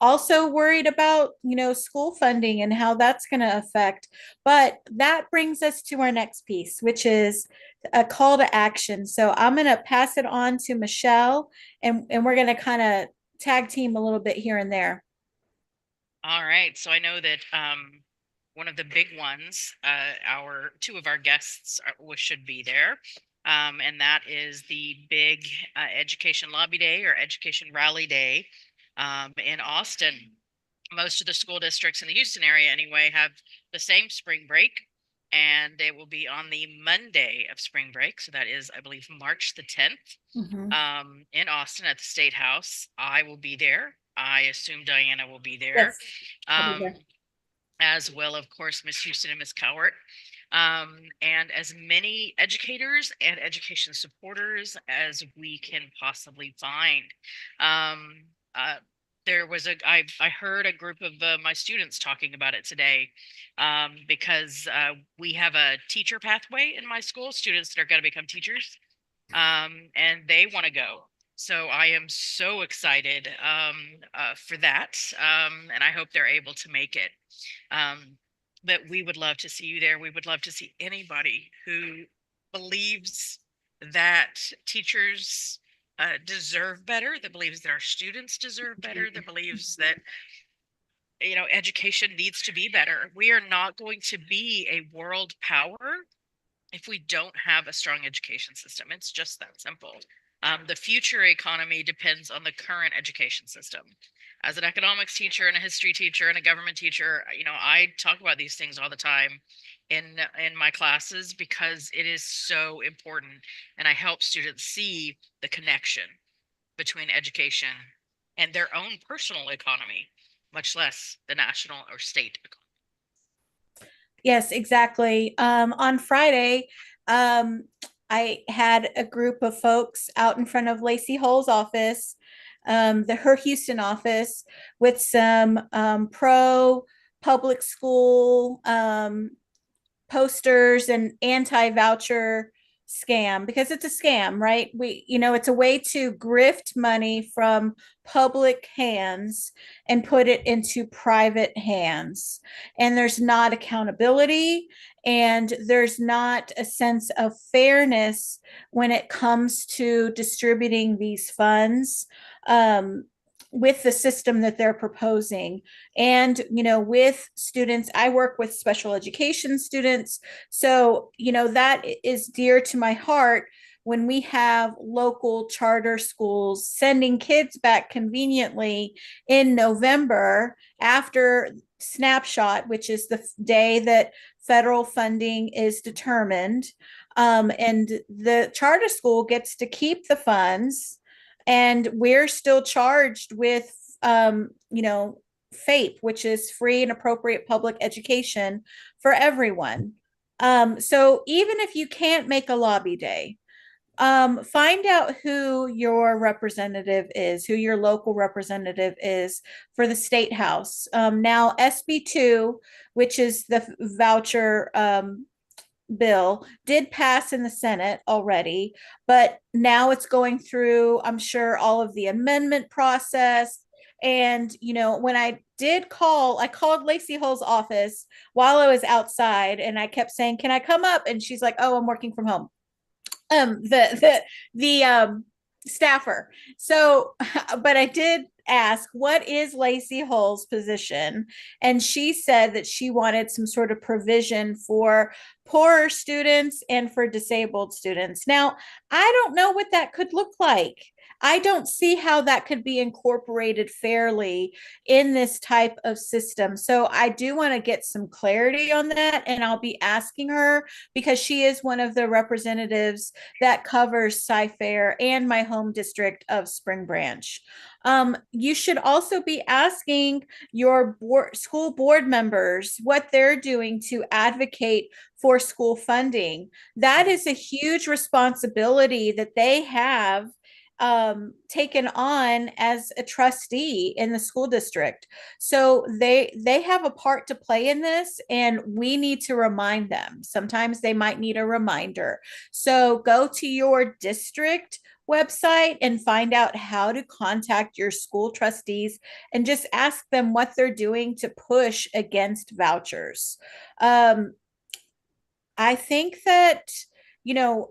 also worried about, school funding and how that's going to affect. But that brings us to our next piece, which is a call to action. So I'm going to pass it on to Michelle, and we're going to kind of tag team a little bit here and there. All right. So I know that one of the big ones, two of our guests should be there. And that is the big Education Lobby Day, or Education Rally Day in Austin. Most of the school districts in the Houston area anyway have the same spring break, and they will be on the Monday of spring break. So that is, I believe, March the 10th. In Austin at the State House. I will be there. I assume Diana will be there. Yes, I'll be there. As well, of course, Miss Houston and Miss Cowart. And as many educators and education supporters as we can possibly find. I heard a group of my students talking about it today, because we have a teacher pathway in my school, students that are going to become teachers. And they want to go. So I am so excited for that. And I hope they're able to make it. But we would love to see you there. We would love to see anybody who believes that teachers deserve better, that believes that our students deserve better, that believes that education needs to be better. We are not going to be a world power if we don't have a strong education system. It's just that simple. The future economy depends on the current education system. As an economics teacher and a history teacher and a government teacher, I talk about these things all the time in my classes, because it is so important. And I help students see the connection between education and their own personal economy, much less the national or state economy. Yes, exactly. On Friday, I had a group of folks out in front of Lacey Hull's office, her Houston office, with some pro public school posters and anti-voucher scam, because it's a scam, right? It's a way to grift money from public hands and put it into private hands. And there's not accountability, and there's not a sense of fairness when it comes to distributing these funds with the system that they're proposing. And, with students, I work with special education students. So, that is dear to my heart when we have local charter schools sending kids back conveniently in November after snapshot, which is the day that federal funding is determined. And the charter school gets to keep the funds, and we're still charged with FAPE, which is free and appropriate public education for everyone. So even if you can't make a lobby day, find out who your representative is, who your local representative is for the state house. Now, SB2, which is the voucher bill, did pass in the Senate already, but now it's going through, I'm sure, all of the amendment process. And, you know, when I did call, I called Lacey Hull's office while I was outside and I kept saying, "Can I come up?" And she's like, "Oh, I'm working from home." The staffer. So, but I did ask, what is Lacey Hull's position? And she said that she wanted some sort of provision for poorer students and for disabled students. Now, I don't know what that could look like. I don't see how that could be incorporated fairly in this type of system. So I do want to get some clarity on that, and I'll be asking her because she is one of the representatives that covers Cy-Fair and my home district of Spring Branch. You should also be asking your school board members what they're doing to advocate for school funding. That is a huge responsibility that they have taken on as a trustee in the school district. So they have a part to play in this, and we need to remind them. Sometimes they might need a reminder. So go to your district website and find out how to contact your school trustees and just ask them what they're doing to push against vouchers. I think that, you know,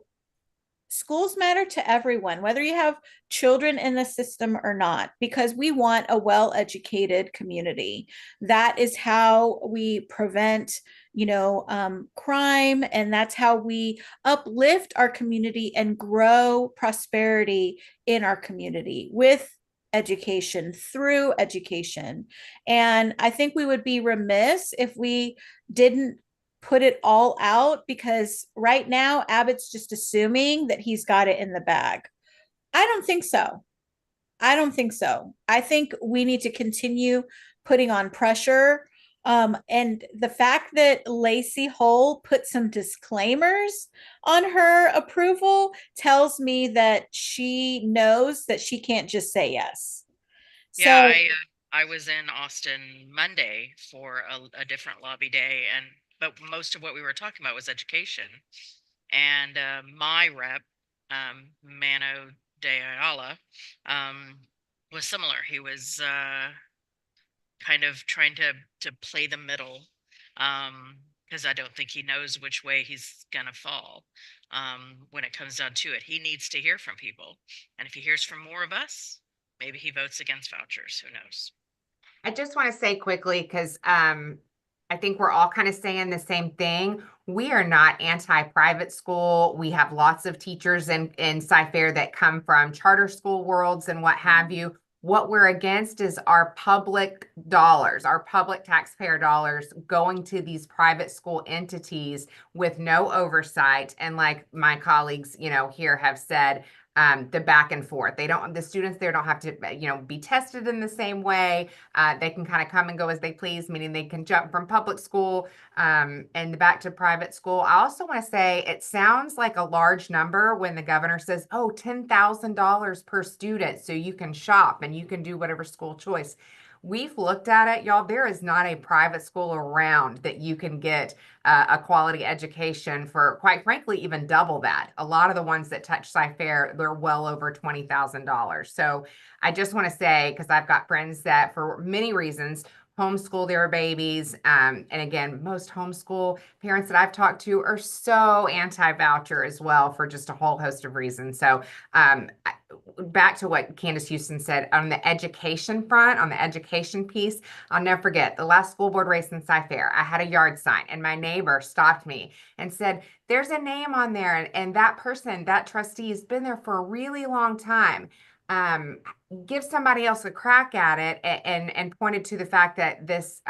schools matter to everyone, whether you have children in the system or not, because we want a well-educated community. That is how we prevent, crime, and that's how we uplift our community and grow prosperity in our community with education, through education. And I think we would be remiss if we didn't put it all out, because right now Abbott's just assuming that he's got it in the bag. I don't think so. I don't think so. I think we need to continue putting on pressure. And the fact that Lacey Hull put some disclaimers on her approval tells me that she knows that she can't just say yes. Yeah, So I was in Austin Monday for a different lobby day, but most of what we were talking about was education. And my rep, Mano de Ayala, was similar. He was kind of trying to play the middle, because I don't think he knows which way he's gonna fall. When it comes down to it, he needs to hear from people, and if he hears from more of us, maybe he votes against vouchers. Who knows? I just want to say quickly, because I think we're all kind of saying the same thing. We are not anti-private school. We have lots of teachers in Cy-Fair that come from charter school worlds and what have you. What we're against is our public dollars, our public taxpayer dollars going to these private school entities with no oversight. And like my colleagues, here have said, the back and forth. The students there don't have to, be tested in the same way. They can kind of come and go as they please, meaning they can jump from public school and back to private school. I also want to say it sounds like a large number when the governor says, oh, $10,000 per student. So you can shop and you can do whatever school choice. We've looked at it, y'all. There is not a private school around that you can get a quality education for, quite frankly, even double that. A lot of the ones that touch Cy-Fair, they're well over $20,000. So I just want to say, because I've got friends that for many reasons homeschool their babies. And again, most homeschool parents that I've talked to are so anti-voucher as well for just a whole host of reasons. So back to what Candace Houston said on the education front, on the education piece, I'll never forget the last school board race in Cy-Fair. I had a yard sign and my neighbor stopped me and said, there's a name on there. And that person, that trustee has been there for a really long time. give somebody else a crack at it, and pointed to the fact that this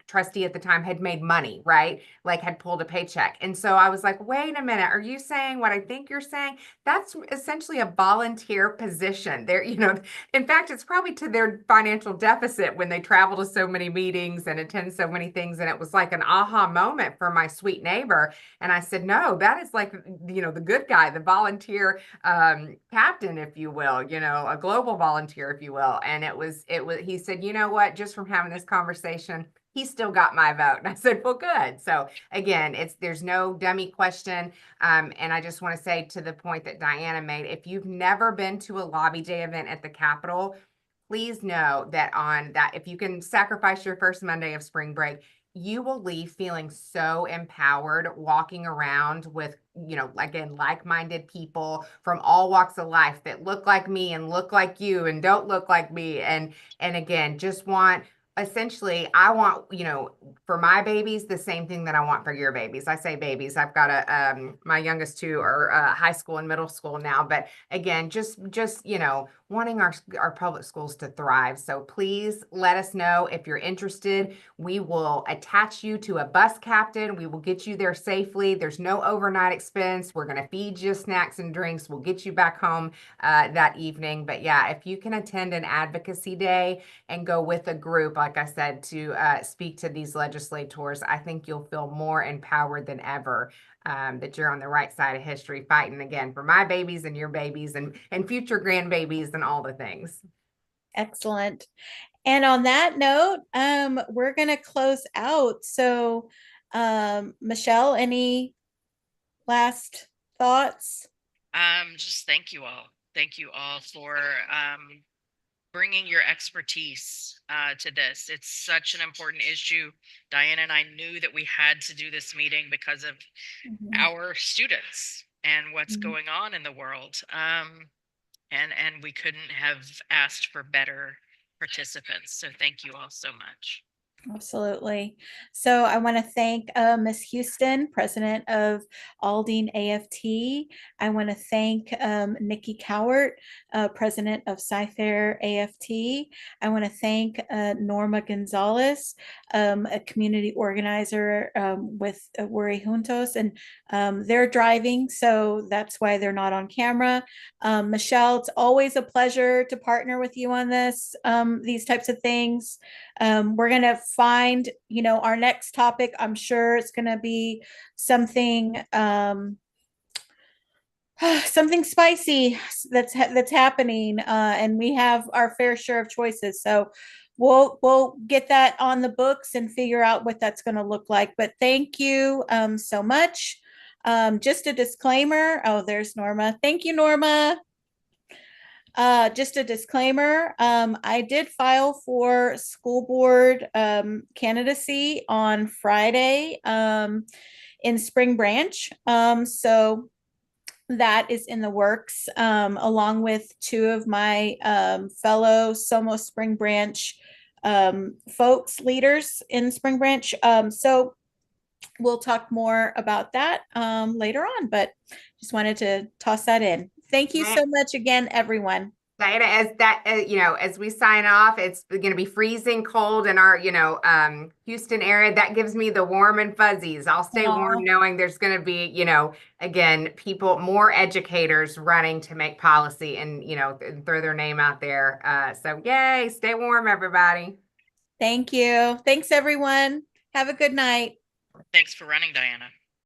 trustee at the time had made money, right? Like had pulled a paycheck. And so I was like, wait a minute, are you saying what I think you're saying? That's essentially a volunteer position. There, in fact, it's probably to their financial deficit when they travel to so many meetings and attend so many things. And it was like an aha moment for my sweet neighbor. And I said, no, that is like, the good guy, the volunteer captain, if you will, a global volunteer, if you will. And he said, you know what, just from having this conversation, he still got my vote. And I said, well, good. So again, there's no dummy question. And I just want to say, to the point that Diana made, if you've never been to a lobby day event at the Capitol, please know that if you can sacrifice your first Monday of spring break, you will leave feeling so empowered, walking around with, again, like-minded people from all walks of life that look like me and look like you and don't look like me. And again, just essentially, I want, for my babies, the same thing that I want for your babies. I say babies. I've got my youngest two are high school and middle school now, but again, just wanting our public schools to thrive. So please let us know if you're interested. We will attach you to a bus captain. We will get you there safely. There's no overnight expense. We're going to feed you snacks and drinks. We'll get you back home that evening. But yeah, if you can attend an advocacy day and go with a group, like I said, to speak to these legislators, I think you'll feel more empowered than ever. That you're on the right side of history, fighting again for my babies and your babies and future grandbabies and all the things. Excellent. And on that note, we're going to close out. So, Michelle, any last thoughts? Just thank you all. Thank you all for bringing your expertise to this. It's such an important issue. Diana and I knew that we had to do this meeting because of our students and what's going on in the world. And we couldn't have asked for better participants. So thank you all so much. Absolutely. So I want to thank Ms. Houston, president of Aldine AFT. I want to thank Nikki Cowart, president of Sci-Fair AFT. I want to thank Norma Gonzalez, a community organizer with Worry Juntos, and they're driving, so that's why they're not on camera. Michelle, it's always a pleasure to partner with you on these types of things. We're going to find, our next topic. I'm sure it's going to be something, something spicy that's happening. And we have our fair share of choices. So we'll get that on the books and figure out what that's going to look like. But thank you so much. Just a disclaimer. Oh, there's Norma. Thank you, Norma. Just a disclaimer, I did file for school board candidacy on Friday in Spring Branch. So that is in the works, along with two of my fellow Somos Spring Branch folks, leaders in Spring Branch. So we'll talk more about that later on, but just wanted to toss that in. Thank you so much again, everyone. Diana, as we sign off, it's going to be freezing cold in our, Houston area. That gives me the warm and fuzzies. I'll stay warm knowing there's going to be, again, more educators running to make policy and, throw their name out there. So yay, stay warm, everybody. Thank you. Thanks, everyone. Have a good night. Thanks for running, Diana.